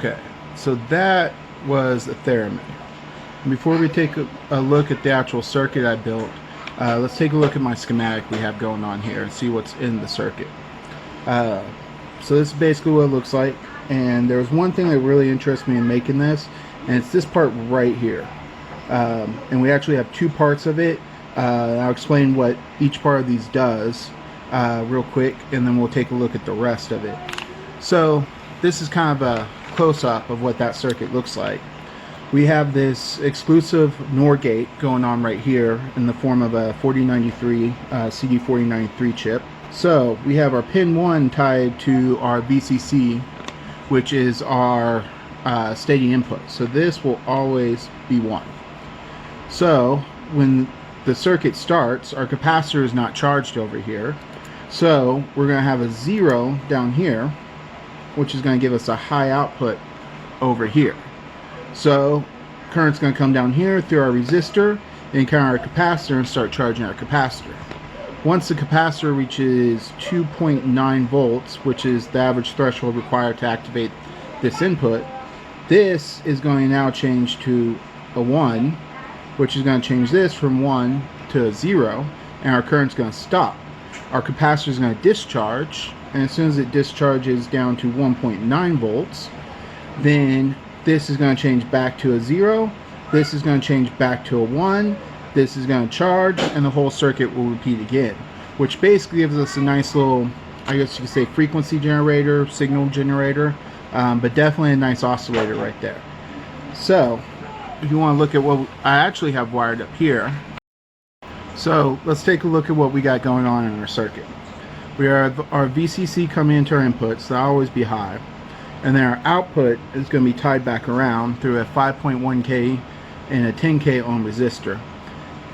Okay, so that was a Theremin. Before we take a look at the actual circuit I built, let's take a look at my schematic we have going on here and see what's in the circuit. Uh, so this is basically what it looks like, and there was one thing that really interests me in making this, and it's this part right here. And we actually have two parts of it. I'll explain what each part of these does real quick, and then we'll take a look at the rest of it. So this is kind of a close-up of what that circuit looks like. We have this exclusive NOR gate going on right here in the form of a 4093 CETT-1409 chip. So we have our pin 1 tied to our VCC, which is our steady input. So this will always be 1. So when the circuit starts, our capacitor is not charged over here. So we're going to have a 0 down here, which is going to give us a high output over here. So current's going to come down here through our resistor, encounter our capacitor, and start charging our capacitor. Once the capacitor reaches 2.9 volts, which is the average threshold required to activate this input, this is going to now change to a 1, which is going to change this from 1 to a 0, and our current's going to stop. Our capacitor is going to discharge, and as soon as it discharges down to 1.9 volts, then this is going to change back to a 0, this is going to change back to a 1, this is going to charge, and the whole circuit will repeat again, which basically gives us a nice little, I guess you could say, frequency generator, signal generator, but definitely a nice oscillator right there. So if you want to look at what I actually have wired up here, so let's take a look at what we got going on in our circuit. We have our VCC coming into our inputs, they'll always be high. And then our output is going to be tied back around through a 5.1K and a 10K ohm resistor.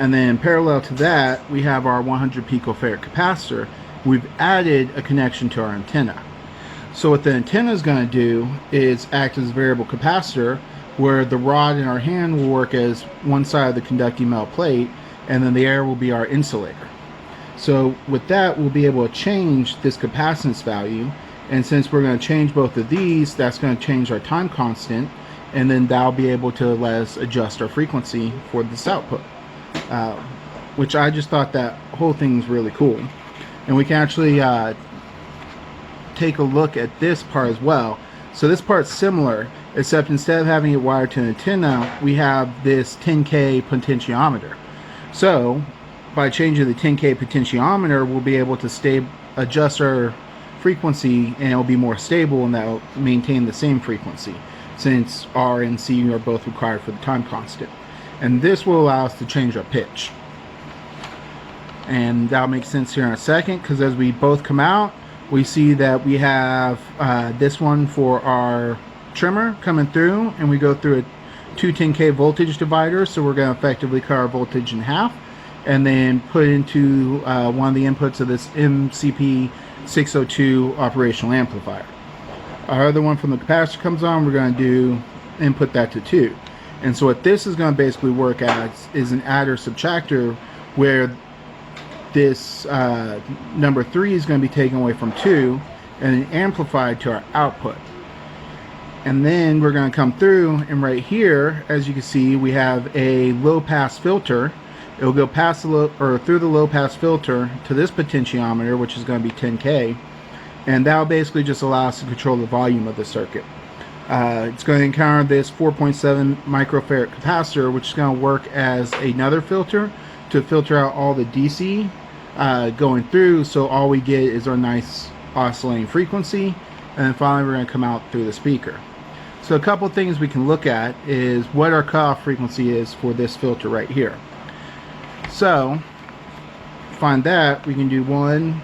And then parallel to that, we have our 100 picofarad capacitor. We've added a connection to our antenna. So what the antenna is going to do is act as a variable capacitor, where the rod in our hand will work as one side of the conducting metal plate, and then the air will be our insulator. So with that, we'll be able to change this capacitance value. And since we're going to change both of these, that's going to change our time constant, and then that'll be able to let us adjust our frequency for this output, which I just thought that whole thing is really cool. And we can actually take a look at this part as well. So this part's similar, except instead of having it wired to an antenna, we have this 10K potentiometer. So by changing the 10K potentiometer, we'll be able to adjust our frequency, and it will be more stable, and that will maintain the same frequency, since R and C are both required for the time constant. And this will allow us to change our pitch, and that'll make sense here in a second, because as we both come out, we see that we have this one for our trimmer coming through, and we go through a 210K voltage divider, so we're going to effectively cut our voltage in half, and then put into one of the inputs of this MCP 602 operational amplifier. Our other one from the capacitor comes on, we're going to input that to 2. And so what this is going to basically work as is an adder subtractor, where this number 3 is going to be taken away from 2 and amplified to our output. And then we're going to come through, and right here, as you can see, we have a low pass filter. It will go past the through the low pass filter to this potentiometer, which is going to be 10K, and that will basically just allow us to control the volume of the circuit. It's going to encounter this 4.7 microfarad capacitor, which is going to work as another filter to filter out all the DC going through, so all we get is our nice oscillating frequency, and then finally we're going to come out through the speaker. So a couple things we can look at is what our cutoff frequency is for this filter right here. So, find that, we can do 1,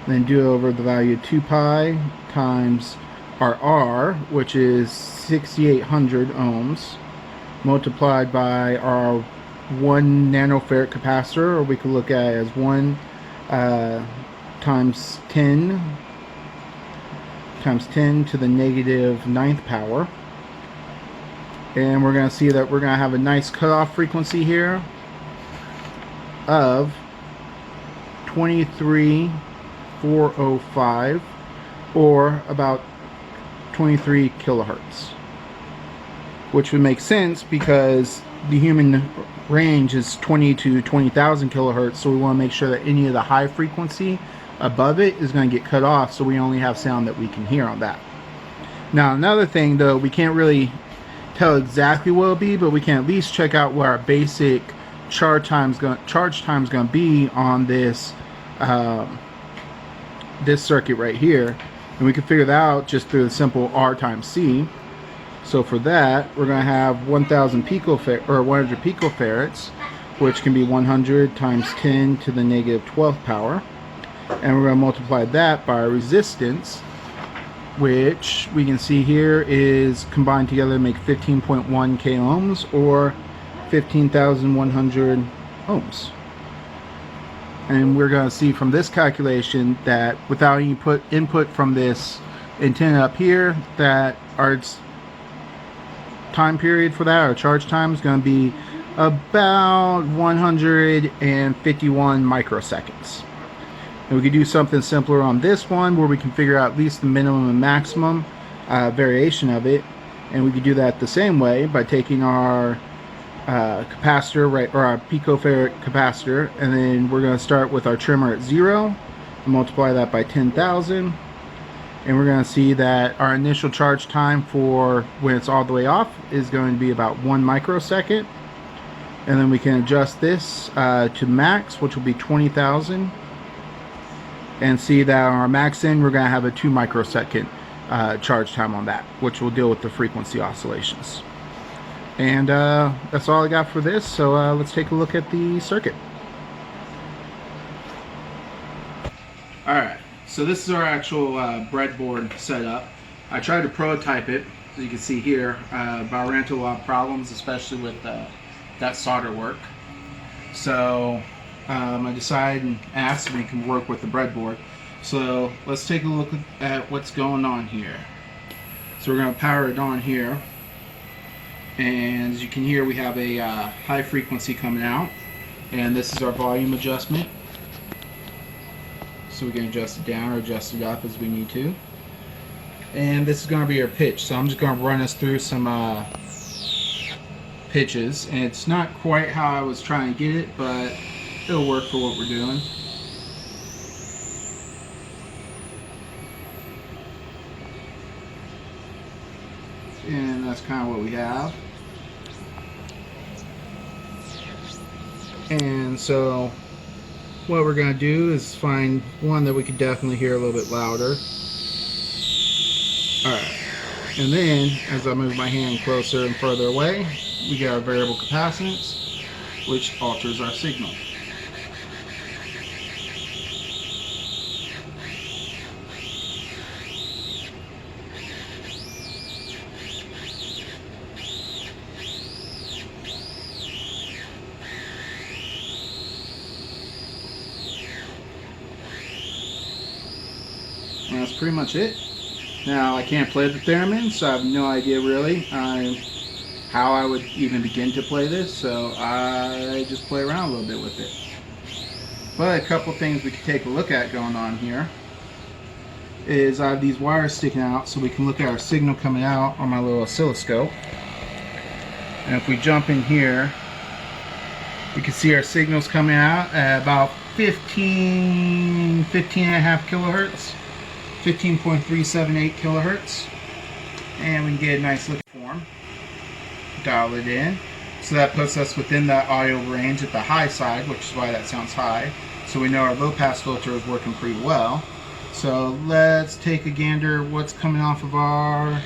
then do over the value of 2 pi times our R, which is 6800 ohms, multiplied by our 1 nanofarad capacitor, or we could look at it as 1 times 10 to the negative 9th power. And we're going to see that we're going to have a nice cutoff frequency here of 23405, or about 23 kilohertz, which would make sense because the human range is 20 to 20,000 kilohertz, so we want to make sure that any of the high frequency above it is going to get cut off, so we only have sound that we can hear on that. Now another thing though, we can't really tell exactly what it'll be, but we can at least check out what our basic charge time is going to be on this this circuit right here, and we can figure that out just through the simple R times C. So for that, we're going to have 1,000 picofarad or 100 picofarads, which can be 100 times 10 to the negative 12th power, and we're going to multiply that by our resistance, which we can see here is combined together to make 15.1 k ohms, or 15,100 ohms. And we're going to see from this calculation that without any input from this antenna up here, that our time period for that, our charge time, is going to be about 151 microseconds. And we could do something simpler on this one where we can figure out at least the minimum and maximum variation of it, and we could do that the same way by taking our capacitor, right, or our picofarad capacitor, and then we're going to start with our trimmer at 0 and multiply that by 10,000, and we're going to see that our initial charge time for when it's all the way off is going to be about 1 microsecond, and then we can adjust this to max, which will be 20,000, and see that on our max end we're going to have a 2 microsecond charge time on that, which will deal with the frequency oscillations. And that's all I got for this, so let's take a look at the circuit. Alright, so this is our actual breadboard setup. I tried to prototype it, as you can see here, but I ran into a lot of problems, especially with that solder work. So I decided and asked if we can work with the breadboard. So let's take a look at what's going on here. So we're going to power it on here. And as you can hear, we have a high frequency coming out, and this is our volume adjustment, so we can adjust it down or adjust it up as we need to. And this is going to be our pitch, so I'm just going to run us through some pitches, and it's not quite how I was trying to get it, but it'll work for what we're doing. And that's kind of what we have. And so what we're going to do is find one that we could definitely hear a little bit louder. Alright, and then as I move my hand closer and further away, we get our variable capacitance, which alters our signal. And that's pretty much it. Now, I can't play the Theremin, so I have no idea really how I would even begin to play this, so I just play around a little bit with it. But a couple things we can take a look at going on here is I have these wires sticking out so we can look at our signal coming out on my little oscilloscope. And if we jump in here, we can see our signals coming out at about 15 and a half kilohertz. 15.378 kilohertz, and we can get a nice looking form, dial it in, so that puts us within that audio range at the high side, which is why that sounds high. So we know our low pass filter is working pretty well. So let's take a gander what's coming off of our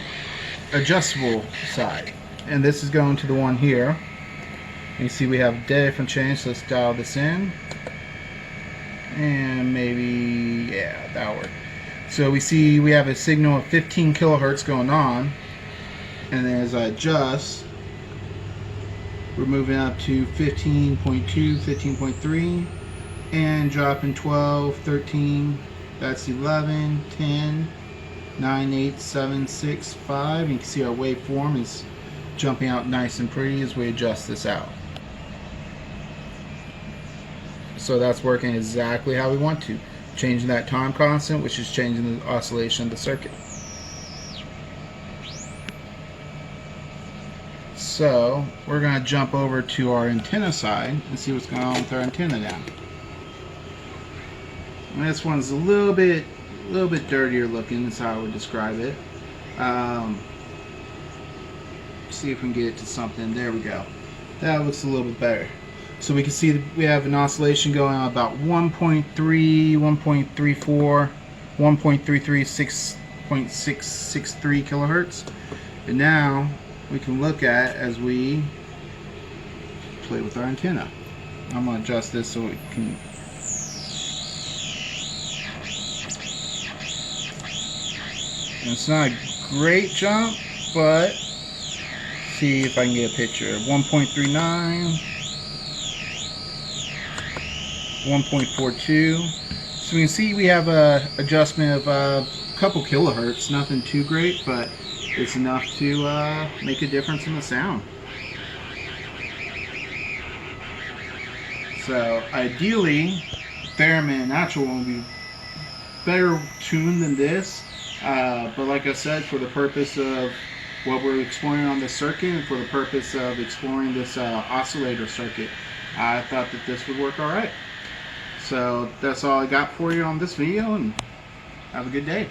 adjustable side, and this is going to the one here. You see we have different change, so let's dial this in, and maybe, yeah, that'll work. So we see we have a signal of 15 kilohertz going on, and then as I adjust, we're moving up to 15.2, 15.3, and dropping 12, 13, that's 11, 10, 9, 8, 7, 6, 5. You can see our waveform is jumping out nice and pretty as we adjust this out. So that's working exactly how we want to. Changing that time constant, which is changing the oscillation of the circuit. So we're going to jump over to our antenna side and see what's going on with our antenna now. And this one's a little bit dirtier looking, is how I would describe it. See if we can get it to something. There we go. That looks a little bit better. So we can see that we have an oscillation going on about 1.3, 1.34, 1.33, 6.663 kilohertz. And now we can look at as we play with our antenna. I'm going to adjust this so it can. And it's not a great jump, but see if I can get a picture. 1.39, 1.42. So we can see we have a adjustment of a couple kilohertz. Nothing too great, but it's enough to make a difference in the sound. So ideally, Theremin actual one would be better tuned than this. But like I said, for the purpose of what we're exploring on this circuit and for the purpose of exploring this oscillator circuit, I thought that this would work alright. So that's all I got for you on this video, and have a good day.